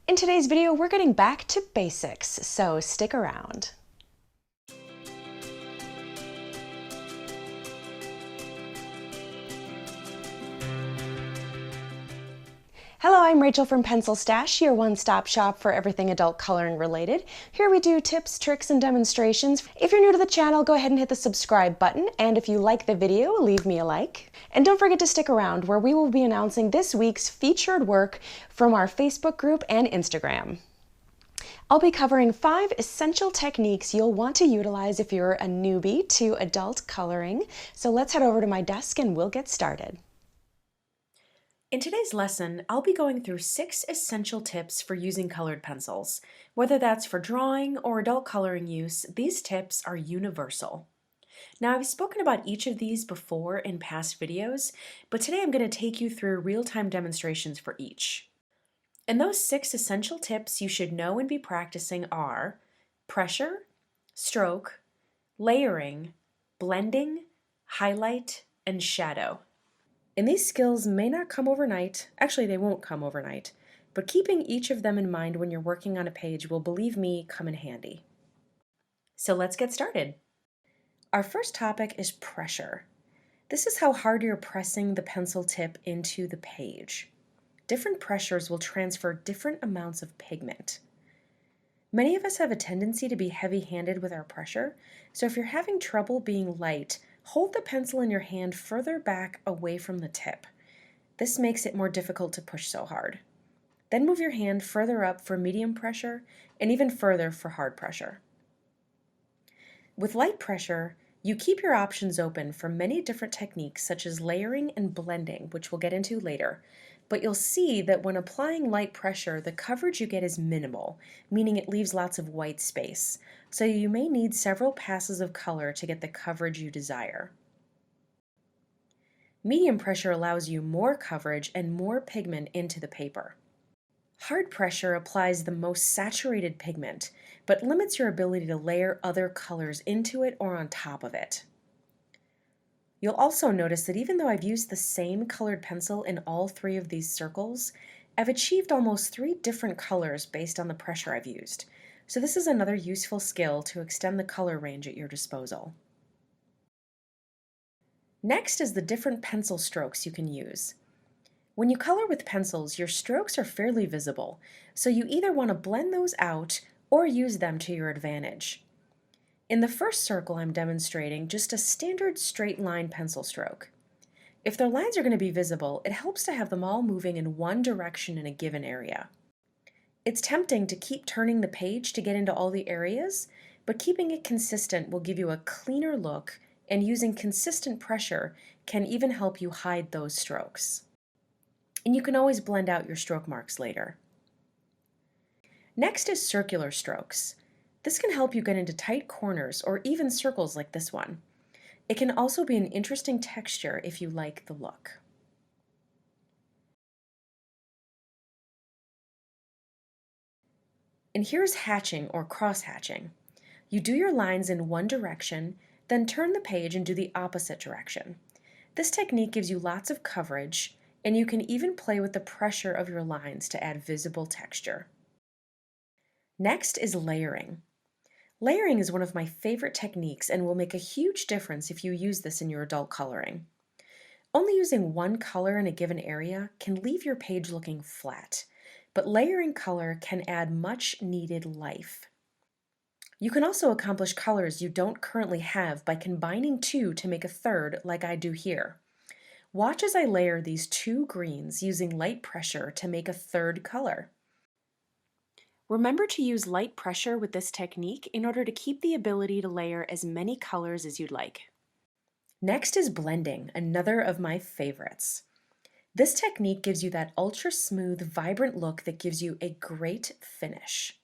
In today's video, we're getting back to basics, so stick around. Hello, I'm Rachel from PencilStash, your one-stop shop for everything adult coloring related. Here we do tips, tricks, and demonstrations. If you're new to the channel, go ahead and hit the subscribe button, and if you like the video, leave me a like. And don't forget to stick around, where we will be announcing this week's featured work from our Facebook group and Instagram. I'll be covering 5 essential techniques you'll want to utilize if you're a newbie to adult coloring. So let's head over to my desk and we'll get started. In today's lesson, I'll be going through 6 essential tips for using colored pencils. Whether that's for drawing or adult coloring use, these tips are universal. Now, I've spoken about each of these before in past videos, but today I'm going to take you through real-time demonstrations for each. And those 6 essential tips you should know and be practicing are pressure, stroke, layering, blending, highlight, and shadow. And these skills may not come overnight, actually they won't come overnight, but keeping each of them in mind when you're working on a page will, believe me, come in handy. So let's get started. Our first topic is pressure. This is how hard you're pressing the pencil tip into the page. Different pressures will transfer different amounts of pigment. Many of us have a tendency to be heavy-handed with our pressure, so if you're having trouble being light, hold the pencil in your hand further back away from the tip. This makes it more difficult to push so hard. Then move your hand further up for medium pressure and even further for hard pressure. With light pressure, you keep your options open for many different techniques such as layering and blending, which we'll get into later, but you'll see that when applying light pressure, the coverage you get is minimal, meaning it leaves lots of white space. So you may need several passes of color to get the coverage you desire. Medium pressure allows you more coverage and more pigment into the paper. Hard pressure applies the most saturated pigment, but limits your ability to layer other colors into it or on top of it. You'll also notice that even though I've used the same colored pencil in all 3 of these circles, I've achieved almost 3 different colors based on the pressure I've used. So this is another useful skill to extend the color range at your disposal. Next is the different pencil strokes you can use. When you color with pencils, your strokes are fairly visible, so you either want to blend those out or use them to your advantage. In the first circle I'm demonstrating just a standard straight line pencil stroke. If their lines are going to be visible, it helps to have them all moving in one direction in a given area. It's tempting to keep turning the page to get into all the areas, but keeping it consistent will give you a cleaner look, and using consistent pressure can even help you hide those strokes. And you can always blend out your stroke marks later. Next is circular strokes. This can help you get into tight corners or even circles like this one. It can also be an interesting texture if you like the look. And here's hatching or cross-hatching. You do your lines in one direction, then turn the page and do the opposite direction. This technique gives you lots of coverage, and you can even play with the pressure of your lines to add visible texture. Next is layering. Layering is one of my favorite techniques and will make a huge difference if you use this in your adult coloring. Only using one color in a given area can leave your page looking flat, but layering color can add much needed life. You can also accomplish colors you don't currently have by combining 2 to make a third, like I do here. Watch as I layer these 2 greens using light pressure to make a third color. Remember to use light pressure with this technique in order to keep the ability to layer as many colors as you'd like. Next is blending, another of my favorites. This technique gives you that ultra smooth, vibrant look that gives you a great finish.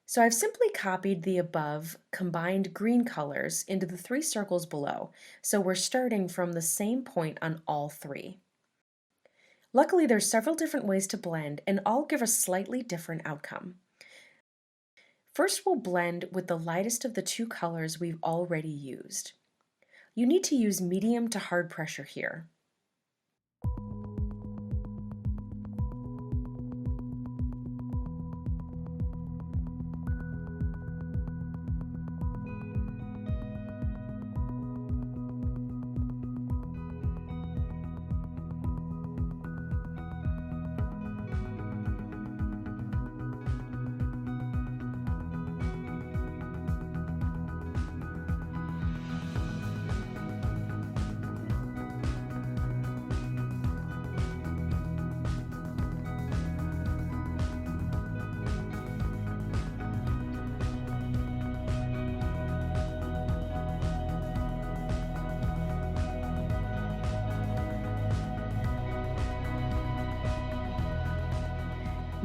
So I've simply copied the above combined green colors into the 3 circles below, so we're starting from the same point on all 3. Luckily, there's several different ways to blend, and all give a slightly different outcome. First, we'll blend with the lightest of the 2 colors we've already used. You need to use medium to hard pressure here.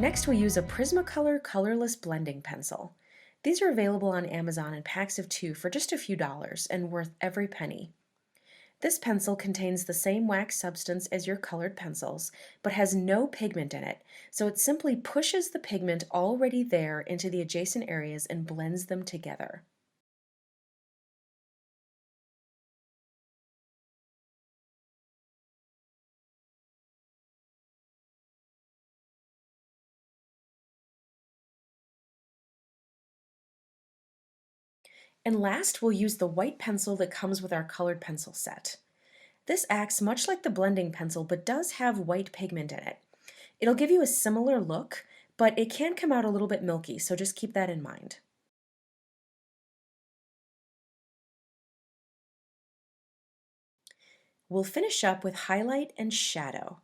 Next, we'll use a Prismacolor colorless blending pencil. These are available on Amazon in packs of 2 for just a few dollars and worth every penny. This pencil contains the same wax substance as your colored pencils, but has no pigment in it, so it simply pushes the pigment already there into the adjacent areas and blends them together. And last, we'll use the white pencil that comes with our colored pencil set. This acts much like the blending pencil, but does have white pigment in it. It'll give you a similar look, but it can come out a little bit milky, so just keep that in mind. We'll finish up with highlight and shadow.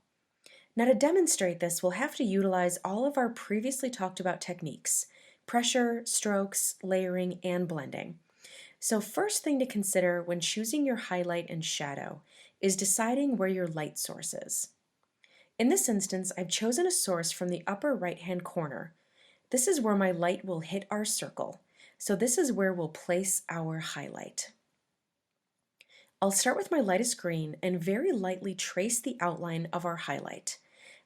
Now to demonstrate this, we'll have to utilize all of our previously talked about techniques: pressure, strokes, layering, and blending. So first thing to consider when choosing your highlight and shadow is deciding where your light source is. In this instance, I've chosen a source from the upper right-hand corner. This is where my light will hit our circle, so this is where we'll place our highlight. I'll start with my lightest green and very lightly trace the outline of our highlight,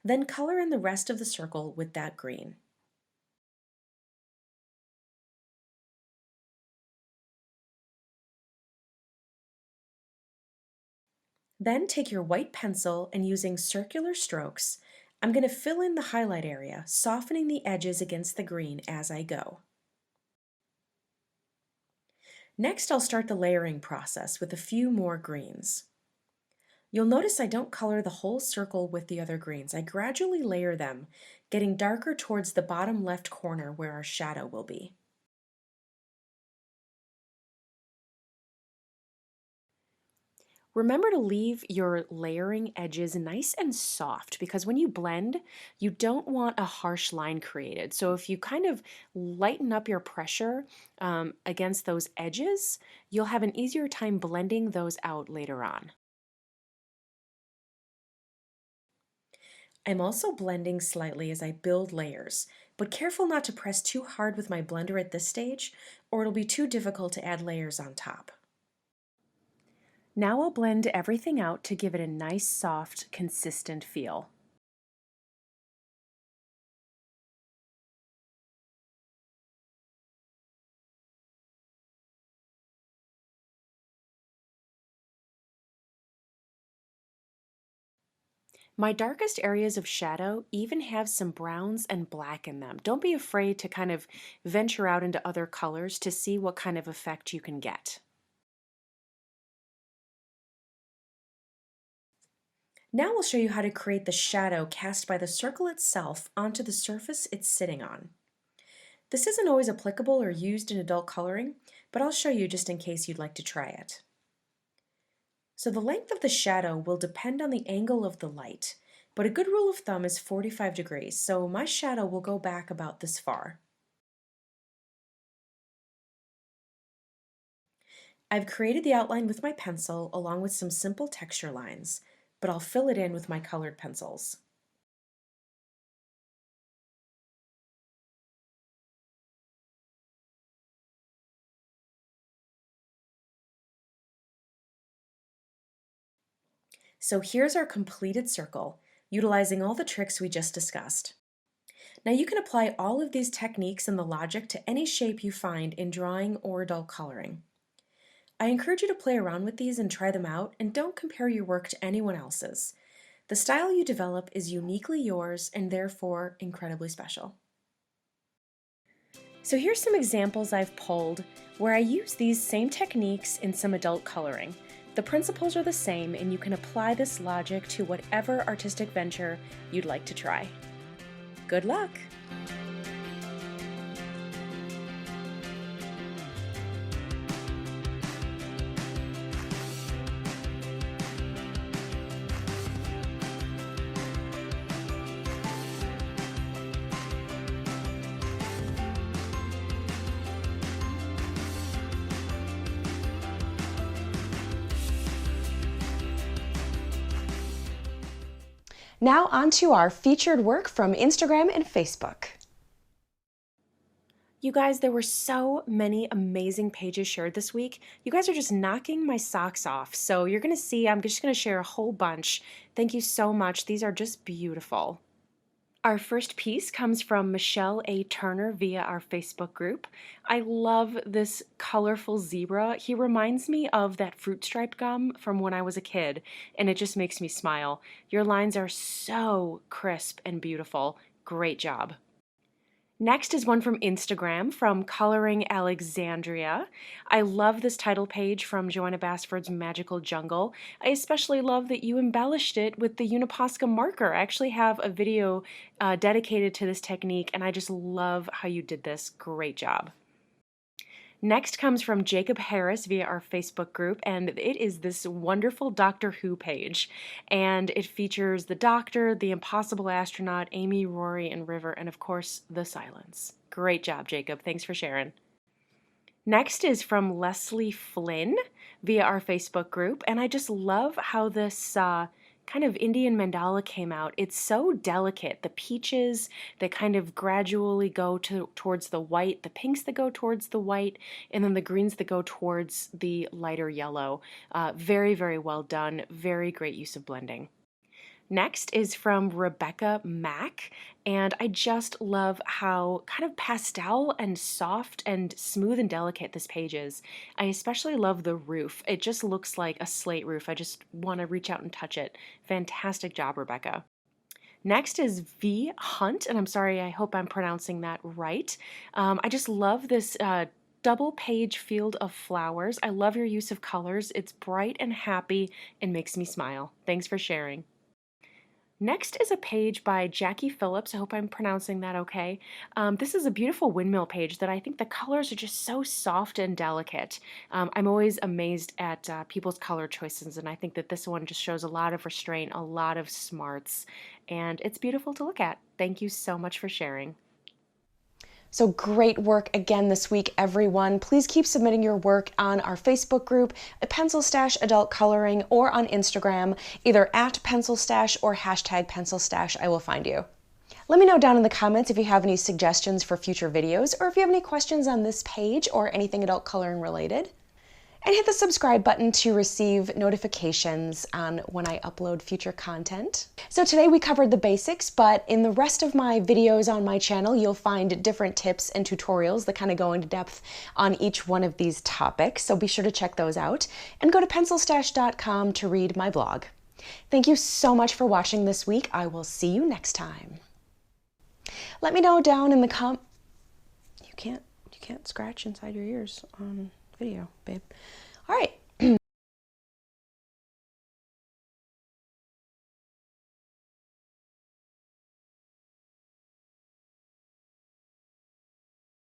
then color in the rest of the circle with that green. Then take your white pencil and using circular strokes, I'm going to fill in the highlight area, softening the edges against the green as I go. Next, I'll start the layering process with a few more greens. You'll notice I don't color the whole circle with the other greens. I gradually layer them, getting darker towards the bottom left corner where our shadow will be. Remember to leave your layering edges nice and soft, because when you blend, you don't want a harsh line created. So if you kind of lighten up your pressure against those edges, you'll have an easier time blending those out later on. I'm also blending slightly as I build layers, but careful not to press too hard with my blender at this stage, or it'll be too difficult to add layers on top. Now I'll blend everything out to give it a nice, soft, consistent feel. My darkest areas of shadow even have some browns and black in them. Don't be afraid to kind of venture out into other colors to see what kind of effect you can get. Now we'll show you how to create the shadow cast by the circle itself onto the surface it's sitting on. This isn't always applicable or used in adult coloring, but I'll show you just in case you'd like to try it. So the length of the shadow will depend on the angle of the light, but a good rule of thumb is 45 degrees, so my shadow will go back about this far. I've created the outline with my pencil along with some simple texture lines, but I'll fill it in with my colored pencils. So here's our completed circle, utilizing all the tricks we just discussed. Now you can apply all of these techniques and the logic to any shape you find in drawing or adult coloring. I encourage you to play around with these and try them out, and don't compare your work to anyone else's. The style you develop is uniquely yours and therefore incredibly special. So here's some examples I've pulled where I use these same techniques in some adult coloring. The principles are the same, and you can apply this logic to whatever artistic venture you'd like to try. Good luck! Now on to our featured work from Instagram and Facebook. You guys, there were so many amazing pages shared this week. You guys are just knocking my socks off. So you're going to see, I'm just going to share a whole bunch. Thank you so much. These are just beautiful. Our first piece comes from Michelle A. Turner via our Facebook group. I love this colorful zebra. He reminds me of that fruit striped gum from when I was a kid, and it just makes me smile. Your lines are so crisp and beautiful. Great job. Next is one from Instagram from Coloring Alexandria. I love this title page from Joanna Basford's Magical Jungle. I especially love that you embellished it with the Uniposca marker. I actually have a video dedicated to this technique, and I just love how you did this. Great job. Next comes from Jacob Harris via our Facebook group, and it is this wonderful Doctor Who page. And it features the Doctor, the Impossible Astronaut, Amy, Rory, and River, and of course, the silence. Great job, Jacob. Thanks for sharing. Next is from Leslie Flynn via our Facebook group, and I just love how this kind of Indian mandala came out. It's so delicate. The peaches that kind of gradually go towards the white, the pinks that go towards the white, and then the greens that go towards the lighter yellow. Very, very well done. Very great use of blending. Next is from Rebecca Mack, and I just love how kind of pastel and soft and smooth and delicate this page is. I especially love the roof. It just looks like a slate roof. I just want to reach out and touch it. Fantastic job, Rebecca. Next is V Hunt, and I'm sorry, I hope I'm pronouncing that right. I just love this double page field of flowers. I love your use of colors. It's bright and happy and makes me smile. Thanks for sharing. Next is a page by Jackie Phillips. I hope I'm pronouncing that okay. This is a beautiful windmill page that I think the colors are just so soft and delicate. I'm always amazed at people's color choices, and I think that this one just shows a lot of restraint, a lot of smarts, and it's beautiful to look at. Thank you so much for sharing. So great work again this week, everyone. Please keep submitting your work on our Facebook group, at PencilStash Adult Coloring, or on Instagram, either at PencilStash or hashtag PencilStash. I will find you. Let me know down in the comments if you have any suggestions for future videos, or if you have any questions on this page or anything adult coloring related. And hit the subscribe button to receive notifications on when I upload future content. So today we covered the basics, but in the rest of my videos on my channel, you'll find different tips and tutorials that kind of go into depth on each one of these topics. So be sure to check those out and go to pencilstash.com to read my blog. Thank you so much for watching this week. I will see you next time. Let me know down in the You can't scratch inside your ears on video, babe. All right.